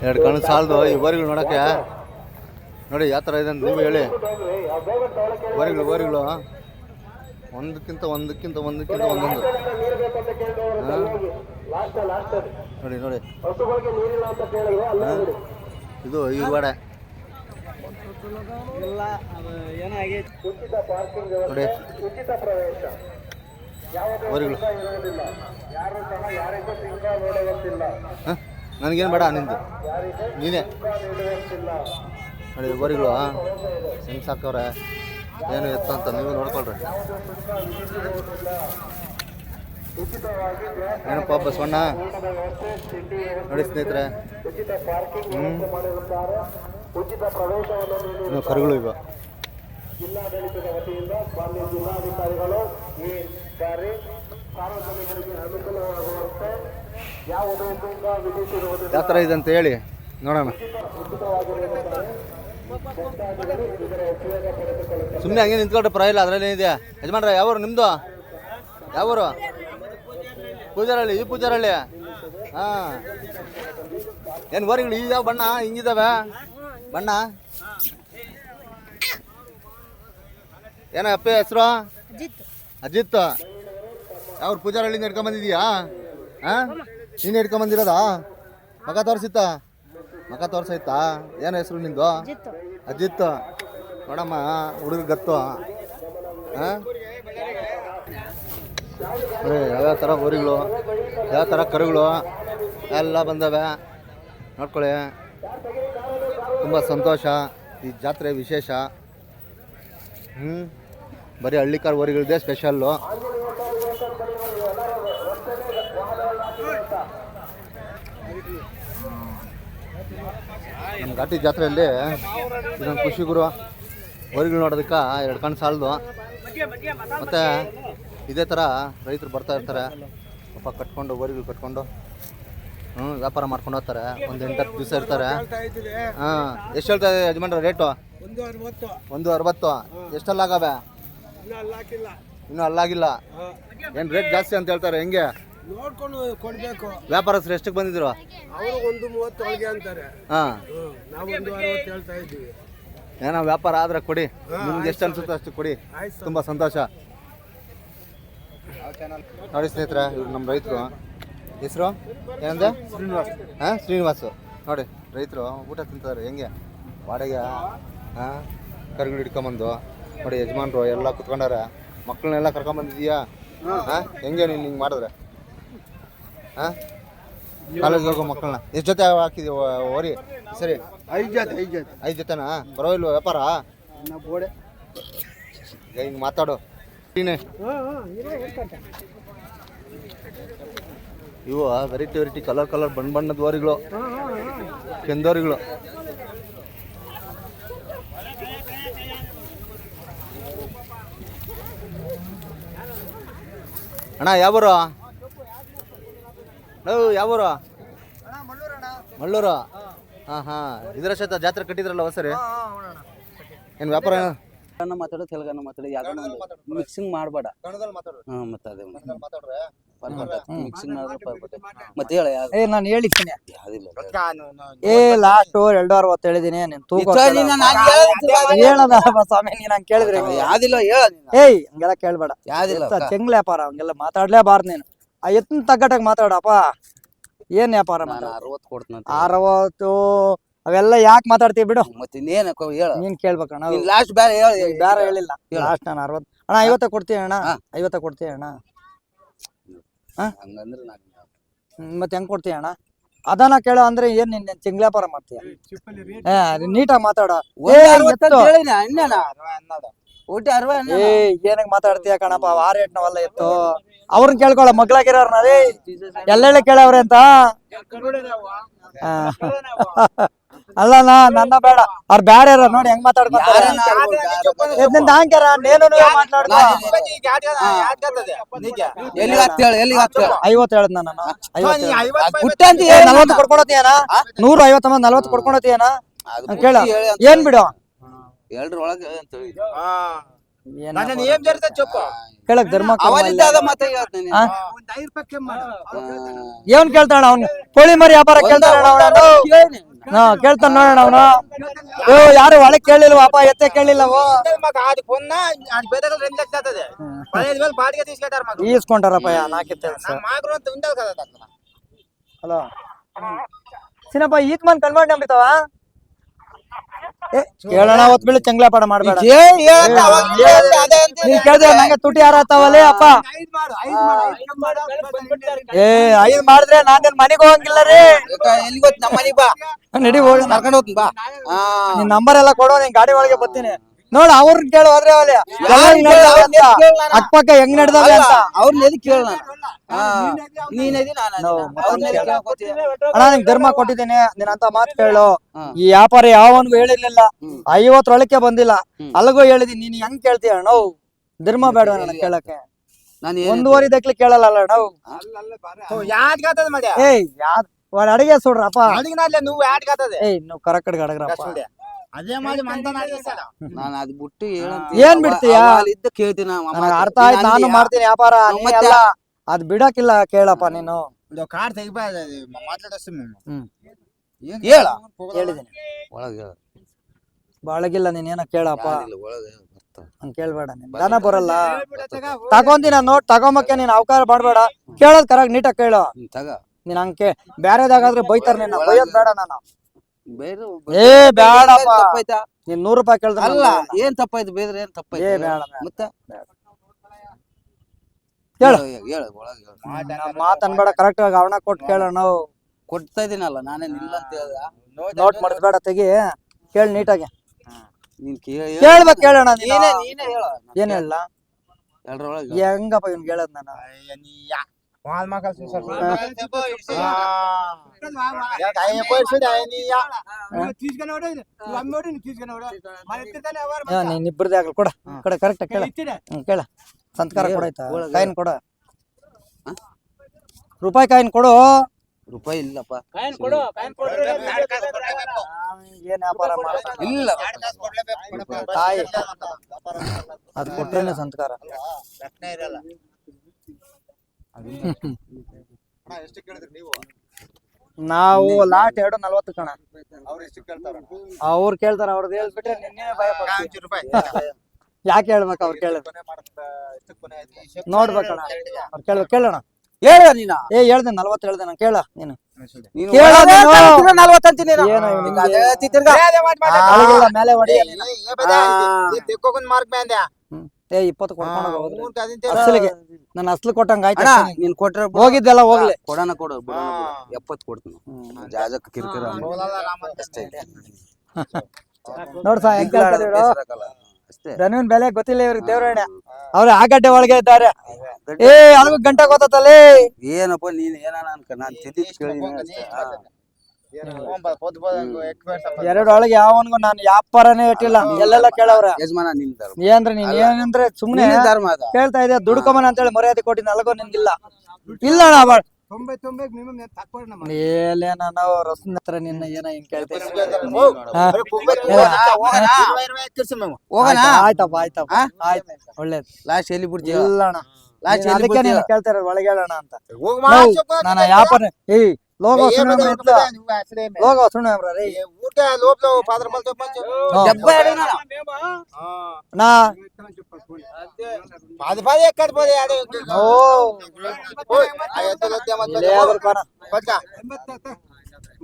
ಎರಡು ಕಣ್ಣು ಸಾಲದು ಈ ಓರಿಗಳು ನೋಡೋಕ್ಕೆ. ನೋಡಿ ಯಾವ ಥರ ಇದೆ ಅಂತ ನೀವು ಹೇಳಿ. ಓರಿಗಳು ಒಂದಕ್ಕಿಂತ ಒಂದೊಂದು ನೋಡಿ ನೋಡಿ. ಇದು ಈರುವಾಡೆ ನೋಡಿ ಓರಿಗಳು. ನನಗೇನು ಬೇಡ ನಿಂದು ನೀನೇ ನೋಡಿ. ಓರಿಗಳು ಹೆಂಗೆ ಸಾಕವ್ರೆ ಏನು ಎತ್ತ ಅಂತ ನೀವು ನೋಡ್ಕೊಳ್ರಿ. ಏನಪ್ಪ ಬಸವಣ್ಣ ನೋಡಿ ಸ್ನೇಹಿತರೆ. ಇನ್ನು ಕರುಗಳು ಇವ. ಜಿಲ್ಲಾಡಳಿತದ ವತಿಯಿಂದ ಮಾನ್ಯ ಜಿಲ್ಲಾಧಿಕಾರಿಗಳು ಈ ಬಾರಿ ಸಾರ್ವಜನಿಕರಿಗೆ ಅನುಕೂಲವಾಗುವಂತೆ ಯಾವ ಥರ ಇದೆ ಅಂತ ಹೇಳಿ ನೋಡೋಣ. ಸುಮ್ಮನೆ ಹಂಗೆ ನಿಂತ್ಕೊಂಡ್ರೆ ಪರವಾಗಿಲ್ಲ, ಅದರಲ್ಲಿ ಏನಿದೆ. ಯಜಮಾನ್ರ ಯಾವರು ನಿಮ್ಮದು? ಯಾವರು? ಪೂಜಾರಳ್ಳಿ. ಈ ಪೂಜಾರಳ್ಳಿ. ಹಾಂ, ಏನು ಓರಿಗಳು ಈ ಯಾವ ಬಣ್ಣ ಹಿಂಗಿದ್ದಾವೆ ಬಣ್ಣ? ಏನೋ ಅಪ್ಪ ಹೆಸರು? ಅಜಿತ್. ಯಾವ್ರು ಪೂಜಾರಳ್ಳಿಂದ ಹಿಡ್ಕೊಂಬಂದಿದೀಯಾ? ಹಾಂ, ನೀನು ಹಿಡ್ಕೊಂಬಂದಿರೋದಾ? ಮಗ ತೋರಿಸಿತ್ತಾ? ಮಗ ತೋರಿಸೈತಾ? ಏನು ಹೆಸರು ನಿಂದು? ಅಜಿತ್. ನೋಡಮ್ಮ ಹುಡುಗ ಗತ್ತು. ಹಾಂ, ಯಾವ್ಯಾವ ಥರ ಓರಿಗಳು, ಯಾವ ಥರ ಕರುಗಳು ಎಲ್ಲ ಬಂದವೆ ನೋಡ್ಕೊಳ್ಳಿ. ತುಂಬ ಸಂತೋಷ. ಈ ಜಾತ್ರೆ ವಿಶೇಷ. ಬರೀ ಹಳ್ಳಿಕಾರ್ ಓರಿಗಳಿದೆ ಸ್ಪೆಷಲ್ಲು. ನಮ್ಮ ಘಾಟಿ ಜಾತ್ರೆಯಲ್ಲಿ ಇದೊಂದು ಖುಷಿ ಗುರು. ಓರಿಗಳು ನೋಡೋದಕ್ಕೆ ಎರಡು ಕಣ್ಣು ಸಾಲದು. ಮತ್ತು ಇದೇ ಥರ ರೈತರು ಬರ್ತಾ ಇರ್ತಾರೆ, ಪಾಪ ಕಟ್ಕೊಂಡು ಓರಿಗಳು ಕಟ್ಕೊಂಡು ವ್ಯಾಪಾರ ಮಾಡ್ಕೊಂಡು ಹೋಗ್ತಾರೆ. ಒಂದು 8-10 ದಿವಸ ಇರ್ತಾರೆ. ಹಾಂ, ಎಷ್ಟು ಹೇಳ್ತಾ ಇದೆ ಯಜಮಾನ್ರ ರೇಟು? 160. ಎಷ್ಟಲ್ಲಾಗವೆ? ಇನ್ನೂ ಅಲ್ಲಾಗಿಲ್ಲ. ಏನು ರೇಟ್ ಜಾಸ್ತಿ ಅಂತ ಹೇಳ್ತಾರೆ? ಹೆಂಗೆ ನೋಡ್ಕೊಂಡು ಕೊಡ್ಬೇಕು. ವ್ಯಾಪಾರಸ್ಥರು ಎಷ್ಟಕ್ಕೆ ಬಂದಿದ್ರು? ಅವರು 130 ಒಳಗೆ ಅಂತಾರೆ. ಹಾಂ, ನಾವು 160 ಹೇಳ್ತಾ ಇದ್ದೀವಿ. ಏನೋ ವ್ಯಾಪಾರ ಆದರೆ ಕೊಡಿ, ನಿಮ್ಗೆ ಎಷ್ಟು ಅನ್ಸುತ್ತೆ ಅಷ್ಟು ಕೊಡಿ. ತುಂಬ ಸಂತೋಷ. ನೋಡಿ ಸ್ನೇಹಿತರೆ, ಇವ್ರು ನಮ್ಮ ರೈತರು. ಹೆಸರು ಏನಂದ್ರೆ? ಶ್ರೀನಿವಾಸ್. ಹಾಂ, ಶ್ರೀನಿವಾಸು. ನೋಡಿ ರೈತರು ಊಟ ತಿಂತಾರೆ ಹೆಂಗೆ ವಾಡೆಗೆ. ಹಾಂ, ಕರುಗಳು ಹಿಡ್ಕೊಂಬಂದು ನೋಡಿ ಯಜಮಾನ್ರು ಎಲ್ಲ ಕುತ್ಕೊಂಡಾರೆ. ಮಕ್ಕಳನ್ನೆಲ್ಲ ಕರ್ಕೊಂಬಂದಿದೀಯಾ? ಹಾಂ, ಹೆಂಗೆ ನೀನು ಹಿಂಗೆ ಮಾಡಿದ್ರೆ? ಹಾಂ, ಕಾಲೇಜ್ಗೆ ಹೋಗೋ ಮಕ್ಕಳನ್ನ ಎಷ್ಟು ಜೊತೆ ಹಾಕಿದೀವಿ ಓರಿ? ಸರಿ, 5 ಜೊತೆನಾ? ಬರೋಯಿಲ್ವ ವ್ಯಾಪಾರ? ಗೋಡೆ ಹಿಂಗೆ ಮಾತಾಡು ನೀನೆ. ಇವು ವೆರೈಟಿ ಕಲರ್ ಬಣ್ಣದ ಓರಿಗಳು, ಕೆಂದೋರಿಗಳು. ಅಣ್ಣ ಯಾವೂರು? ಯಾವೂರು? ಮಳ್ಳೂರು. ಹಾಂ, ಇದರ ಸಹಿತ ಜಾತ್ರೆ ಕಟ್ಟಿದ್ರಲ್ಲ ಹೊಸರಿ. ಏನು ವ್ಯಾಪಾರ? ಮಾತಾಡೋ ತೆಲುಗನ್ನ ಮಾತಾಡೋ ಯಾವ್ದೋ ಮಿಕ್ಸಿಂಗ್ ಮಾಡಬೇಡ. ಹಾಂ, ಮತ್ತೆ ಅದೇ ಮಿಕ್ಸಿಂಗ್ ಮಾಡಿದ್ರೆ ಮತ್ತೆ ಹೇಳ. ನಾನು ಹೇಳಿದ್ದೀನಿ ಲಾಸ್ಟ್ 260 ಹೇಳಿದೀನಿ. ನೀನು ತೂಕ ಹೇಳದ ಸ್ವಾಮಿ, ನೀನು ಹಂಗೆ ಕೇಳಿದ್ರೆ ಯಾವ್ದಿಲ್ಲ ಹೇಳ. ಏಯ್ ಹಂಗೆಲ್ಲ ಕೇಳ್ಬೇಡ. ಯಾವ್ದಿಲ್ಲ ಚೆಂಗ್ಲ ವ್ಯಾಪಾರ ಹಂಗೆಲ್ಲ ಮಾತಾಡ್ಲೇಬಾರ್ದು ನೀನು. ಆ ಎತ್ತನ ತಗ್ಗಟ್ಟಾಗ ಮಾತಾಡಪ್ಪ. ಏನ್ ವ್ಯಾಪಾರ? 60 ಕೊಡ್ತೀನಿ. 60 ಅವೆಲ್ಲ ಯಾಕೆ ಮಾತಾಡ್ತೀವಿ ಬಿಡು. ಮತ್ತೆ ಇನ್ನೇನ ಹೇಳ. ನೀನ್ ಕೇಳ್ಬೇಕಣ್ಣ. ಲಾಸ್ಟ್ ಬೇರೆ ಹೇಳ. ಬೇರೆ ಹೇಳಿಲ್ಲ. ಲಾಸ್ಟ್ ನಾನು 60 ಅಣ್ಣ 50 ಕೊಡ್ತೀಯ ಅಣ್ಣ. 50 ಕೊಡ್ತೀಯ ಅಣ್ಣ. ಹಂಗಂದ್ರೆ ಮತ್ತೆ ಹೆಂಗ್ ಕೊಡ್ತೀಯ ಅಣ್ಣ? ಅದನ್ನ ಕೇಳೋ ಅಂದ್ರೆ ಏನ್ ನಿನ್ ಚಿಂಗ್ಲ ವ್ಯಾಪಾರ ಮಾಡ್ತೀಯ? ನೀಟಾಗಿ ಮಾತಾಡ. ಏನಕ್ಕೆ ಮಾತಾಡ್ತೀಯ ಕಣಪ್ಪ? ಆ ರೇಟ್ ನಾವೆಲ್ಲ ಎತ್ತು ಅವ್ರನ್ನ ಕೇಳ್ಕೊಳ. ಮಗ್ಳಾಗಿರೋರ್ನ ರೇ ಎಲ್ಲ ಕೇಳವ್ರೆ ಅಂತ. ಅಲ್ಲ ನನ್ನ ಬೇಡ, ಅವ್ರು ಬ್ಯಾರೆ ನೋಡಿ ಹೆಂಗ್ ಮಾತಾಡ್ಕೊಂತಾರೆ. ಹಾಂಗ್ಯಾರ ನೇನು ಮಾತಾಡ. 50 ಹೇಳದ್ ನಾನು. 40 ಕೊಡ್ಕೊಳತೀಯನ? 150 40 ಕೊಡ್ಕೊಳತೀಯನ? ಕೇಳ. ಏನ್ ಬಿಡು ಕೇಳಕ್ ಧರ್ಮ ಏನ್ ಕೇಳ್ತಾಳ? ಅವ್ನು ಕೋಳಿ ಮರಿ ವ್ಯಾಪಾರ ಕೇಳ್ತಾಳ. ಕೇಳ್ತಾನ ನೋಡೋಣ ಅವನು. ಯಾರು ಒಳಗೆ కేಳಿల్వా ఎత్తే కేಳಿల్వా తీసుకుంటారప్ప నాకే తెలుసు. హలో చిన్నప్ప ఈత్ మన కన్వర్ట్ ನಂಬಿತಾವಾ ಕೇಳೋಣ ಹೊತ್ ಬೀಳಿ ಚಂಗ್ಲಾಪಾಡ ಮಾಡ್ಬೇಡ. ನೀ ಕೇಳ್ದೆ ನಂಗೆ ತುಟಿ ಹಾರತ್ತಾವಲ್ಲೇ ಅಪ್ಪ. ಏ 5 ಮಾಡಿದ್ರೆ ನಾನೇನ್ ಮನೆಗೆ ಹೋಗಂಗಿಲ್ಲ ರೀ. ನಡಿ ಹೋಗಿ ಕರ್ಕೊಂಡು ಹೋಗ್ತೀನಿ ಬಾ. ನಿನ್ ನಂಬರ್ ಎಲ್ಲ ಕೊಡೋ, ನೀನ್ ಗಾಡಿ ಒಳಗೆ ಬರ್ತೀನಿ. ನೋಡ ಅವ್ರನ್ನ ಕೇಳು ಹೋದ್ರೆ ಅವಲ್ಲಿ ಅಕ್ಕಪಕ್ಕ ಹೆಂಗ್ ನಡೆದವೆ ಅಂತ ಅವ್ರನ್ನ ಎದಕ್ ಕೇಳ. ಅಣ್ಣ ನಿಂಗೆ ಧರ್ಮ ಕೊಟ್ಟಿದ್ದೀನಿ, ನೀನಂತ ಮಾತು ಕೇಳು. ಈ ವ್ಯಾಪಾರ ಯಾವನ್ಗೂ ಹೇಳಿರ್ಲಿಲ್ಲ, 50 ಬಂದಿಲ್ಲ, ಅಲ್ಗೂ ಹೇಳಿದೀನಿ. ನೀನ್ ಹೆಂಗ್ ಕೇಳ್ತೀಯ ಅಣ್ಣ? ಧರ್ಮ ಬೇಡ ನನಗೆ ಕೇಳಕ್ಕೆ. 1.5 ದಕ್ಲಿ ಕೇಳಲ್ಲ ನಾವು. ಏಯ್ ಯಾದ್ ಅಡಿಗೆ ಸುಡ್ರಪ್ಪ. ಏಯ್ ನೀವು ಕರೆಕ್ಟ್ ಅಡಗ್ರಪ್ಪ. ನಾನು ಅದ್ ಬಿಟ್ಟು ಏನ್ ಬಿಡ್ತೀಯ? ಇದ್ದ ಕೇಳ್ತೀನಿ. ನನಗೆ ಅರ್ಥ ಆಯ್ತು, ನಾನು ಮಾಡ್ತೀನಿ ವ್ಯಾಪಾರ. ಅದ್ ಬಿಡಕ್ಕಿಲ್ಲ, ಕೇಳಪ್ಪ ನೀನು. ಹೇಳಿದೀನಿ ಬಾಳಗಿಲ್ಲ, ನೀನೇನ ಕೇಳಪ್ಪ. ಹಂಗ ಕೇಳ್ಬೇಡ, ನೀನ್ ದನ ಬರಲ್ಲ. ತಗೊಂದಿನ ನೋಟ್ ತಗೊಂಬಕ್ಕೆ ನೀನ್ ಅವಕಾಶ ಮಾಡ್ಬೇಡ. ಕೇಳೋದ್ ಕರೆಕ್ಟ್ ನೀಟಾಗಿ ಕೇಳು. ನೀನ್ ಹಂಗೆ ಬ್ಯಾರೆದಾಗಾದ್ರೆ ಬೈತಾರ, ನಿನ್ನ ಬೈಯೋದ್ ಬೇಡ. ನಾನು ಏ ಬೇಡಪ್ಪ, ನೀನ್ 100 ರೂಪಾಯಿ ಕೇಳ್ದ ಅಲ್ಲ. ಏನ್ ತಪ್ಪಾಯ್ತು ಬೇದ್ರೆ? ಏನ್ ತಪ್ಪಾಯ್ತು? ಏ ಬೇಡ ಮತ್ತೆ ಕೇಳು. ಮಾತ್ ಅನ್ಬೇಡ, ಕರೆಕ್ಟ್ ಆಗಿ ಅವನ ಕೊಟ್ಟು ಕೇಳೋಣ. ನಾವು ಕೊಡ್ತಾ ಇದೀನಲ್ಲ, ನಾನೇನ್ ಇಲ್ಲ ಅಂತ ಹೇಳ್ದ. ನೋಟ್ ಮಾಡಿಸ್ಬೇಡ, ತೆಗಿ. ಕೇಳಿ ನೀಟಾಗಿ ನೀನ್ ಕೇಳ್ಬೇಕು. ಕೇಳೋಣ ನೀನೇ ಹೇಳ. ಏನ್ ಹೇಳ? ಹೆಂಗಪ್ಪ ಇವ್ನ್ ಕೇಳದ್ ನಾನು? ನೀನ್ ಇಬ್ಬರದೇ ಆಗಲ್ಲ. ಕೊಡ ಕೊಡ, ಕರೆಕ್ಟ್ ಕೇಳ. ಕೇಳ, ಸಂತಕಾರ ಕೊಡಾಯ್ತಾ? ಕಾಯಿನ್ ಕೊಡ, ರೂಪಾಯಿ ಕಾಯಿನ್ ಕೊಡು. ರೂಪಾಯಿ ಇಲ್ಲಪ್ಪ. ಏನ್ ವ್ಯಾಪಾರ ಮಾಡ್ತಾನೆ? ಇಲ್ಲ ತಾಯಿ ಅದ್ ಕೊಟ್ರೇನೆ ಸಂತಕಾರ. ನಾವು ಲಾಟ್ 2.40 ಕಣ. ಅವ್ರು ಕೇಳ್ತಾರ, ಅವ್ರದ್ದು ಹೇಳ್ಬಿಟ್ರೆ ನಿನ್ನೆ ಭಯ ಪಡ್ತೀವಿ. ಯಾಕೆ ಹೇಳ್ಬೇಕು? ಅವ್ರು ಕೇಳ ನೋಡ್ಬೇಕಣ್ಣ, ಅವ್ರು ಕೇಳ್ಬೇಕು. ಕೇಳೋಣ. ಹೇಳ ನೀನ. ಏ ಹೇಳ್ದೆ 40 ಹೇಳ್ದೆ ನಾನು. ಕೇಳ ನೀನು. 40 ಅಂತೀನಿ. ಮೇಲೆ ಹೊಡಿ. 20 ಕೊಡ್ಕೊಂಡು ಹೋಗೋದು ಅಸಲಿಗೆ. ನನ್ನ ಅಸಲು ಕೊಟ್ಟಂಗ ಆಯ್ತು. ನೀನ್ ಕೊಟ್ರೆ ಹೋಗಿದ್ದೆಲ್ಲ ಹೋಗ್ಲಿ. ಕೊಡೋಣ ಕೊಡು. 70 ಕೊಡ್ತೀನಿ. ಜಾಜಕ್ ಕಿರ್ಕಿರ ಅಷ್ಟೇ. ನೋಡ್ಸ ಹೆಂಗ್ ಕೇಳ್ತಾರೆ ಇವ್ರು. ಧನುವಿನ ಬೆಲೆ ಗೊತ್ತಿಲ್ಲ ಇವ್ರಿಗೆ. ದೇವ್ರಣ್ಣ ಅವ್ರು ಆ ಗಡ್ಡೆ ಒಳಗೆ ಇದ್ದಾರೆ. ಏ ಅಲ್ಗೂ ಗಂಟೆ ಗೊತ್ತಲ್ಲಿ. ಏನಪ್ಪ ನೀನ್ ಏನಾನ ಅನ್ಕ, ನಾನ್ ತಿದ್ದಿ ಕೇಳಿದೀನಿ. 2 ಒಳಗೆ ಯಾವನ್ಗೂ ನಾನು ವ್ಯಾಪಾರನೇ ಇಟ್ಟಿಲ್ಲ. ಎಲ್ಲೆಲ್ಲ ಕೇಳವ್ರ. ಯಜಮಾನ ನಿನ್ ಧರ್ಮ. ಏನ್ರಿ ನೀನ್ ಏನಂದ್ರೆ ಸುಮ್ನೆ ಧರ್ಮ ಅದ. ಕೇಳ್ತಾ ಇದೆ. ದುಡ್ಕೊಂಬನ ಅಂತ ಹೇಳಿ ಮರ್ಯಾದೆ ಕೊಟ್ಟಿನ, ಅಲ್ಗೋ ನಿನ್ಗಿಲ್ಲ. ಇಲ್ಲ ಅಣ್ಣ ನಾವು ರಸನ ಹತ್ರ ನಿನ್ನ ಏನ ಹಿಂಗ್ ಕೇಳ್ತೀವಿ. ಆಯ್ತಪ್ಪ ಆಯ್ತಪ್ಪ ಆಯ್ತು, ಒಳ್ಳೇದು. ಲಾಸ್ಟ್ ಎಲ್ಲಿ ಬಿಡ್ತೀಯ? ಇಲ್ಲ ಅಣ್ಣ, ಅದಕ್ಕೆ ನೀನು ಕೇಳ್ತಾರ ಒಳಗೆ ಹೇಳೋಣ ಅಂತ. ನಾನು ವ್ಯಾಪಾರ ಏಯ್ ಲೋಗೋ ಸುಣ್ಣ ಲೋಗೋ ಸುಣ್ಣ ರೀ. ನಾ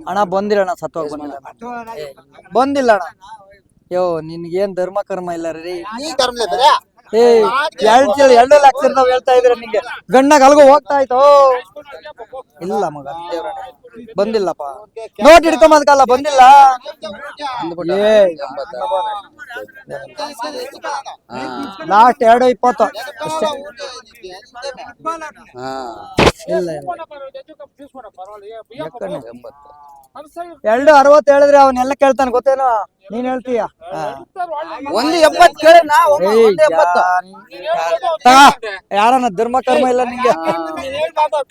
ಅಣ್ಣ ಬಂದಿಲ್ಲ ಅಣ್ಣ, ಸತ್ತೋಗ್ ಬಂದಿಲ್ಲ ಅಣ್ಣ. ಯೋ ನಿನ್ಗೇನ್ ಧರ್ಮ ಕರ್ಮ ಇಲ್ಲ ರೀ. ಏ 2 ಲಕ್ಷ ನಾವ್ ಹೇಳ್ತಾ ಇದ್ರೆ ನಿಂಗೆ ಗಣ್ಣಾಗ ಅಲ್ಗೋ ಹೋಗ್ತಾ ಆಯ್ತು. ಇಲ್ಲ ಮಗ ಬಂದಿಲ್ಲಪ್ಪ. ನೋಟ್ ಹಿಡ್ಕೊಂಬದಕ್ಕಲ್ಲ ಬಂದಿಲ್ಲ. ಲಾಸ್ಟ್ 2.20 ಅಷ್ಟೇ. ಇಲ್ಲ 2.60 ಹೇಳಿದ್ರೆ ಅವನ್ನೆಲ್ಲ ಕೇಳ್ತಾನೆ ಗೊತ್ತೇನೋ. ನೀನ್ ಹೇಳ್ತೀಯ 1.70 ಕೇಳಿ ನಾ. ಯಾರನ್ನ ಧರ್ಮ ಕರ್ಮ ಇಲ್ಲ ನಿಂಗೆ.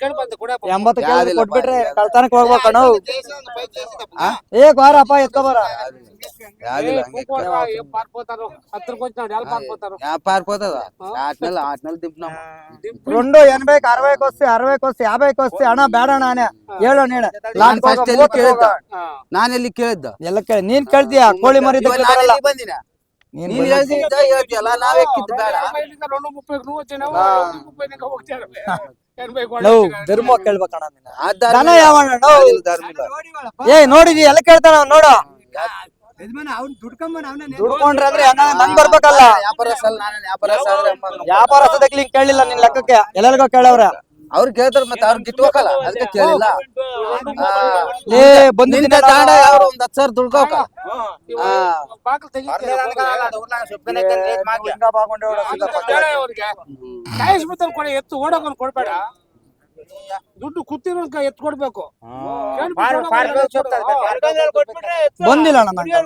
80 ಕೇಳಿದ್ರೆ ಕೊಟ್ಬಿಟ್ರೆ ಕಳ್ತನಕ್ಕೆ ಹೋಗ್ಬೇಕಣ್ಣ. ಏ ಬಾರಪ್ಪ ಎತ್ಕೊ ಬಾರ. యాదిలా పారిపోతుందా ఆట నెలలు దింపినాము 2 80కి 60కి వస్తే 60కి వస్తే 50కి వస్తే ಅಣ್ಣ ಬೇಡ ಅಣ್ಣ ಅಣ್ಣ ಹೇಳು ನೀನು ಲಾಸ್ಟ್ ಫಸ್ಟ್ ಎಲ್ಲಿ ಕೇಳಿದ್ದ ನಾನು ಎಲ್ಲಿ ಕೇಳಿದ್ದ ಎಲ್ಲ ಕೇಳಿ ನೀನ್ ಕೇಳ್ತೀಯ ಕೋಳಿ ಮರಿ ಬಂದಿನ ನೀನ್ ಹೇಳ್ತಿಯಲ್ಲ ನಾವ್ ಎಕ್ಕಿದ್ದು ಬೇಡ ನಾವು ಧರ್ಮ ಕೇಳ್ಬೇಕಣ್ಣ ನೀನು ಆ ಧರ್ಮ ದನ ಯಾವಣ್ಣ ಧರ್ಮ ಇಲ್ಲ. ಏ ನೋಡಿದಿ ಎಲ್ಲ ಕೇಳ್ತಾನ ಅವ್ನು ನೋಡು ದುಡ್ಕೊಂಡ್ರೆ ಅಂದ್ರೆ ಅಣ್ಣ ನಂಗ್ ಬರ್ಬೇಕಲ್ಲ ವ್ಯಾಪಾರಸ್ಥಲ್ಲ ನಾನು ವ್ಯಾಪಾರಸ್ಥ ಆದ್ರೆ ವ್ಯಾಪಾರಸ್ಥದಕ್ಕೆ ಹಿಂಗ್ ಕೇಳಿಲ್ಲ ನಿನ್ ಲೆಕ್ಕಕ್ಕೆ ಎಲ್ಲರಿಗೋ ಕೇಳವ್ರ ಅವ್ರು ಕೇಳ್ತಾರ ಮತ್ತೆ ಅವ್ರು ಗಿಟ್ಬೇಕಲ್ಲ ಅದಕ್ಕೆ ಕೇಳಿಲ್ಲ ಏ ಬಂದಿದ್ದ ತಾಂಡ ಅವ್ರು ಒಂದ್ 10,000 ದುಡ್ಕೋಕ ಎತ್ತು ಓಡೋಕೊಂಡ್ ಕೊಡ್ಬೇಡ ದುಡ್ಡು ಕುತ್ತಿರೋ ಎತ್ತು ಕೊಡ್ಬೇಕು ಬಂದಿಲ್ಲ ಅಣ್ಣ ನಂಗೆ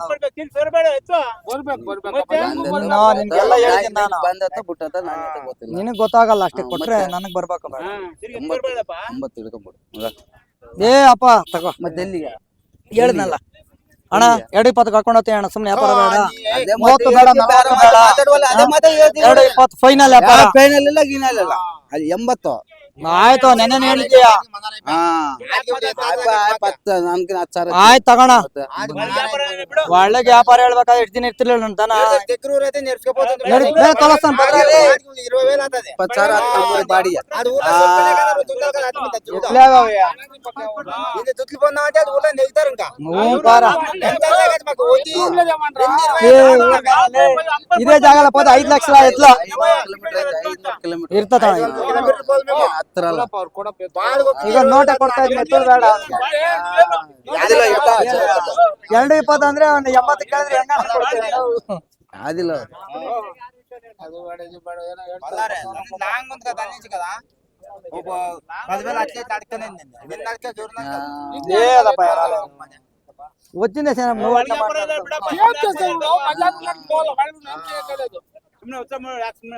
ನಿನ್ಗೆಲ್ಲ ಹೇಳ್ತೀನಿ ನಾನು ಬಂದತ್ತ ಬಿಟ್ಟತ್ತ ನನಗೆ ಗೊತ್ತಿಲ್ಲ ನಿನಗ್ ಗೊತ್ತಾಗಲ್ಲ ಅಷ್ಟೇ ಕೊಟ್ರೆ ನನಗ್ ಬರ್ಬೇಕು ಬೇಡ 9 ಹಿಡ್ಕೊಂಡ್ಬಿಡು ಏ ಅಪ್ಪ ತಗೋ ಮತ್ತೆ ಎಲ್ಲಿಗೆ ಹೇಳಿದ್ನಲ್ಲ ಅಣ್ಣ 220 ಹಾಕೊಂಡು ಹೋಗ್ತೀನಿ ಅಣ್ಣ ಸುಮ್ನೆ ವ್ಯಾಪಾರ ಬೇಡ ಅದೇ 30 ಬೇಡ 40 ಬೇಡ ಮಾತಾಡುವಲ್ಲ ಅದೇ ಮಾತಾ ಹೇಳ್ತೀನಿ 220 ಫೈನಲ್ ವ್ಯಾಪಾರ ಫೈನಲ್ ಇಲ್ಲ ಗೀನಲ್ ಇಲ್ಲ ಅಲ್ಲಿ 80 ಆಯ್ತು ನೆನ್ನೆ ಹೇಳಿದ್ಯಾ ಹಾ ನನ್ಗಿನ 10,000 ಆಯ್ತು ತಗೋಣ ಒಳ್ಳೆ ವ್ಯಾಪಾರ ಹೇಳ್ಬೇಕಾದ್ರೆ ಎಷ್ಟು ದಿನ ಇರ್ತಿರ್ಲಿಲ್ಲ ನನ್ ದನ ಕಳಿಸ್ತಾನ 20,000 ಬಾಡಿಗೆ ಇದೇ ಜಾಗಲ್ಲ ಹೋದ 5 ಲಕ್ಷ ಎತ್ಲ ಇರ್ತದ ಹತ್ರ ಅಲ್ಲ ಈಗ ನೋಟ ಕೊಡ್ತಾ ಇದ್ದೀನಿ ಎತ್ತುದು ಬೇಡ 220 ಅಂದ್ರೆ ಅವ್ನು 80 ಕೇಳಿದ್ರೆ ಹೆಂಗ ಕೊಡ್ತೀವಿ ಅದಿಲ್ಲ వచ్చిందే సార్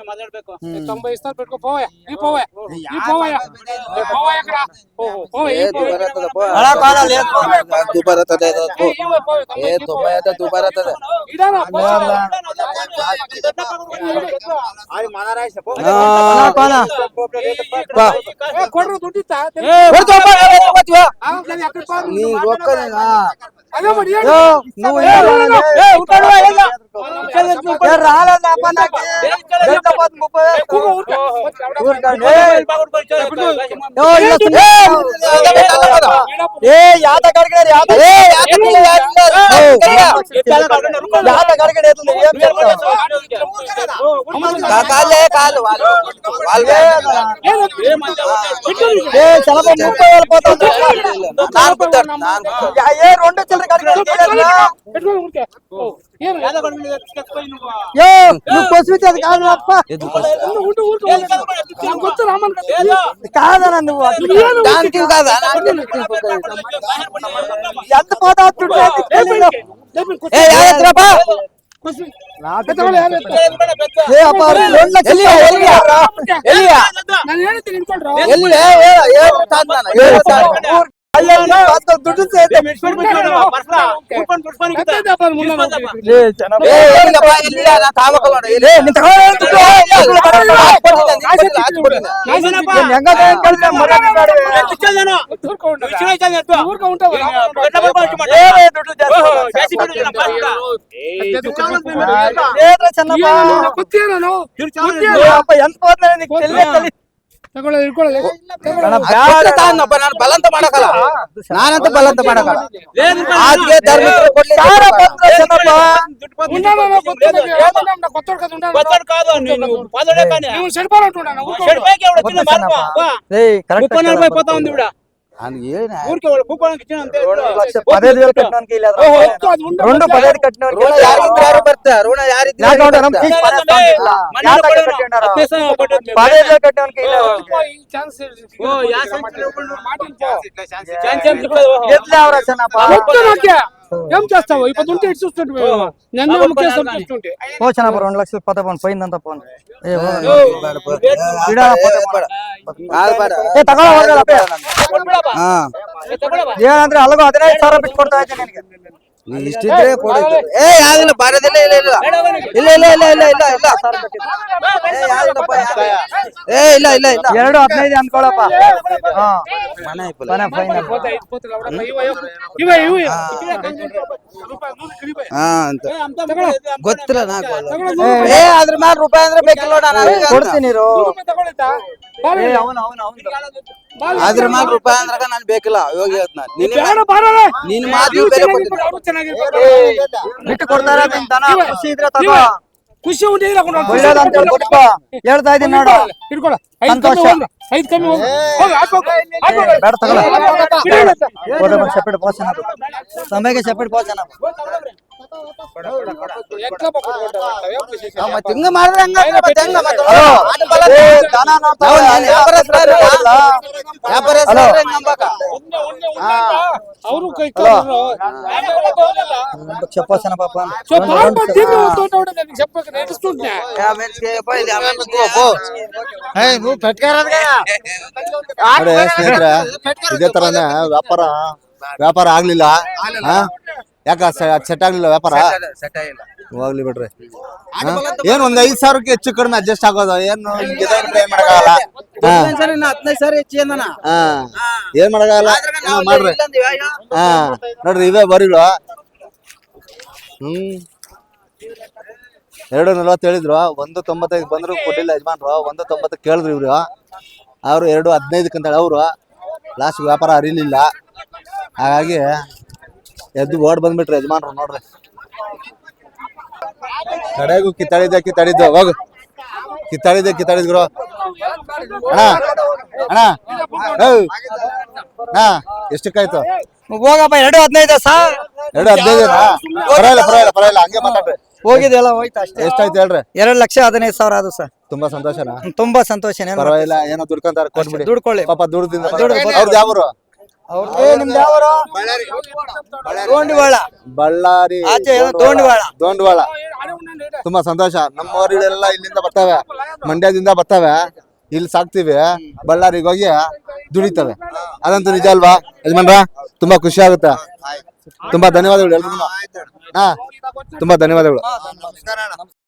మాట్లాడಬೇಕು 90 ఇస్తారు పెట్టుకో పోవే ఈ పోవే ఈ పోవే పోవే ఎక్కడ పోవే ఈ పోవే అలా కావాలి దుబారతదే ఏ 90 దుబారతదే ఇడానా అది మనారాయిಸ అలా కాలా ఏ కొಡ್ರು ದುಡ್ಡಿತ್ತಾ ನೀ ರೊಕ್ಕ ಅದೇ ಮಾಡಿ నువ్వు రాలేదప్ప నాకు ఏ యాత కడిగినారు యాత కడిగిన ఏం కాలే కాలు ఏ చలప 30,000 పోతుంది ఏ 2 చిల్లర కడిగిన నువ్వు కొసితే అది కాదు అప్ప కాదన్నా నువ్వు ఎంత పోతా ದುಡ್ಡು ఎంత పోతున్నా ಬಲಂತ ಮಾಡಕಲ್ಲ ನಾನಂತ ಬಲಂತ ಮಾಡಕಲ್ಲ ಆದ್ಗೆ ಧರ್ಮಕ್ಕೆ ಯಾರು ಬರ್ತಾರೆ ಋಣ ఏం చేస్తావు ఇప్పుడు ఉంటే ఇటు చూస్తుంటే నన్ను చూస్తుంటే పోచనా 2 లక్షలు పోతే పోను పోయిందంతా పోను ಏನಂದ್ರೆ ಅಲ್ಲಗೂ 15,000 ಬಿಟ್ಟು ಕೊಡ್ತಾ ಇದ್ದೆ ನಿನಗೆ ಇಷ್ಟಿದ್ರೆ ಕೊಡಿ. ಏ ಯಾವ್ದಿಲ್ಲ ಬಾರದಿಲ್ಲ, ಇಲ್ಲ ಇಲ್ಲ ಇಲ್ಲ ಇಲ್ಲ ಇಲ್ಲ ಇಲ್ಲ ಇಲ್ಲ ಇಲ್ಲ ಏ ಯಾವ್ದಿಲ್ಲಪ್ಪ, ಏ ಇಲ್ಲ ಇಲ್ಲ ಇಲ್ಲ 2:15 ಅನ್ಕೊಳಪ್ಪ. ಹಾ ಮನೆ ಐಪಲ್ಲ. ಮನೆ ಫೈನಲ್. ಹಾ ಅಂತ ಗೊತ್ತಿಲ್ಲ ನಾಲ್ಕು. ಏ ಅದ್ರ ಮ್ಯಾಲ ರೂಪಾಯಿ ಅಂದ್ರೆ ಬೇಕಿಲ್ಲ ನೋಡ, ಕೊಡ್ತೀನಿ ಇರು. ಏ ಅದ್ರ ಮ್ಯಾಲ ರೂಪಾಯಿ ಅಂದ್ರಾಗ ನಾನು ಬೇಕಿಲ್ಲ. ಇವಾಗ ಹೇಳ್ತ ನಾನು ನಿನ್ನ ಮಾತು ಬೇರೆ ಬಿಟ್ಟು ಕೊಡ್ತಾರ ನಿನ್ ದನ. ಖುಷಿ ಇದ್ರೆ ತಗೋ, ಖುಷಿ ಉಂಟಿದ್ರೆ ಒಳ್ಳೇದು ಅಂತ ಹೇಳಿ ಬಿಟ್ಕೋ. ಹೇಳ್ತಾ ಇದೀನಿ ನೋಡು. ಹಿಡ್ಕೊಳ್ಳ. ಸಂತೋಷ. 5 ಕಮ್ಮಿ ಹೋಗು. ಹೋಗು, ಹಾಕ್ಬೇಕು. ಬೇಡ ತಗೊಳ. ಹಿಡಿ. ಸೆಪರೇಟ್ ಪೋಷನ್ ಸಮಯಕ್ಕೆ ಸೆಪರೇಟ್ ಪೋಷನ್. ಮತ್ತೆ ಹಿಂಗ ಮಾಡಿದ್ರೆ ಹಂಗ ಮತ್ತೆ ಹೆಂಗ ಮತ್ತೆ ದನ ನಾವು ನಾನು ವ್ಯಾಪಾರಸ್ಥರ ಇರಲ್ಲ. ವ್ಯಾಪಾರಸ್ಥರ ಹೆಂಗ್ ನಂಬಕ? ಅವರು ಕೈ ಪೋಷಣ ಪಾಪ. ನೋಡಿ ಸ್ನೇಹಿತರೆ, ಇದೇ ತರನೇ ವ್ಯಾಪಾರ ಆಗ್ಲಿಲ್ಲ. ಯಾಕ ಸೆಟ್ ಆಗ್ಲಿಲ್ಲ ವ್ಯಾಪಾರ? ಹೋಗ್ಲಿ ಬಿಡ್ರಿ. ಏನ್ ಒಂದ್ 5,000ಕ್ಕೆ ಹೆಚ್ಚು ಕಡಿಮೆ ಅಡ್ಜಸ್ಟ್ ಆಗೋದು. ಏನು ಏನ್ ಮಾಡಕ್ಕಾಗಲ್ಲ. 15 ಸಾವಿರ ಹೆಚ್ಚು ಅಂದನ. ಏನ್ ಮಾಡಕ್ಕಾಗಲ್ಲ. ಮಾಡ್ರಿ. ನೋಡ್ರಿ ಇವೇ ಬರಿಗಳು. 2:40 ಹೇಳಿದ್ರು. 1:95 ಬಂದ್ರು ಕೊಟ್ಟಿಲ್ಲ ಯಜಮಾನ್ರು. 1:90 ಕೇಳಿದ್ರು ಇವ್ರು. ಅವ್ರು 2:15 ಅಂತ ಹೇಳಿ ಅವ್ರು ಲಾಸ್ಟ್ ವ್ಯಾಪಾರ ಅರಿಲಿಲ್ಲ. ಹಾಗಾಗಿ ಎದ್ದು ಓಡ್ ಬಂದ್ಬಿಟ್ರಿ ಯಜಮಾನ್ರು. ನೋಡ್ರಿ ಕಡೆಗೂ ಕಿತ್ತಾಡಿದ್ದು ಹೋಗು. ಕಿತ್ತಾಡಿದ್ರು ಅಣ್ಣ ಅಣ್ಣ. ಎಷ್ಟಕ್ಕಾಯ್ತು? ಹೋಗಪ್ಪ 2:15 ಸಾರ್. 2:15. ಪರವಾಗಿಲ್ಲ ಹಂಗೆ ಮಾತಾಡ್ರಿ. ಹೋಗಿದೆಲ್ಲ ಹೋಯ್ತು ಅಷ್ಟೇ. ಎಷ್ಟಾಯ್ತು ಹೇಳ್ರಿ? 2,15,000 ಅದು ಸರ್. ತುಂಬಾ ಸಂತೋಷನಾ? ತುಂಬಾ ಸಂತೋಷ. ಪರವಾಗಿಲ್ಲ, ಏನೋ ದುಡ್ಕೊಂತಾರೆ ಕೊಟ್ಬಿಡಿ. ದುಡ್ಕೊಳ್ಳಿ ಪಾಪ ದುಡ್ದಿಂದ. ಅವ್ರದ್ದು ಯಾವ್ರು? ನಿಮ್ದು ಯಾವರು? ದೋಂಡಿವಾಳ. ಬಳ್ಳಾರಿ ಆಚೆ ದೋಂಡಿವಾಳ. ತುಂಬಾ ಸಂತೋಷ. ನಮ್ಮ ಊರಿಗೆಲ್ಲ ಇಲ್ಲಿಂದ ಬರ್ತವೆ, ಮಂಡ್ಯದಿಂದ ಬರ್ತವೆ. ಇಲ್ಲಿ ಸಾಕ್ತಿವಿ, ಬಳ್ಳಾರಿಗೆ ಹೋಗಿ ದುಡಿತವೆ. ಅದಂತೂ ನಿಜ ಅಲ್ವಾ ಯಜಮಾನ್ರ? ತುಂಬಾ ಖುಷಿ ಆಗುತ್ತೆ. ತುಂಬಾ ಧನ್ಯವಾದಗಳು ಎಲ್ರಿಗೂ. ತುಂಬಾ ಧನ್ಯವಾದಗಳು.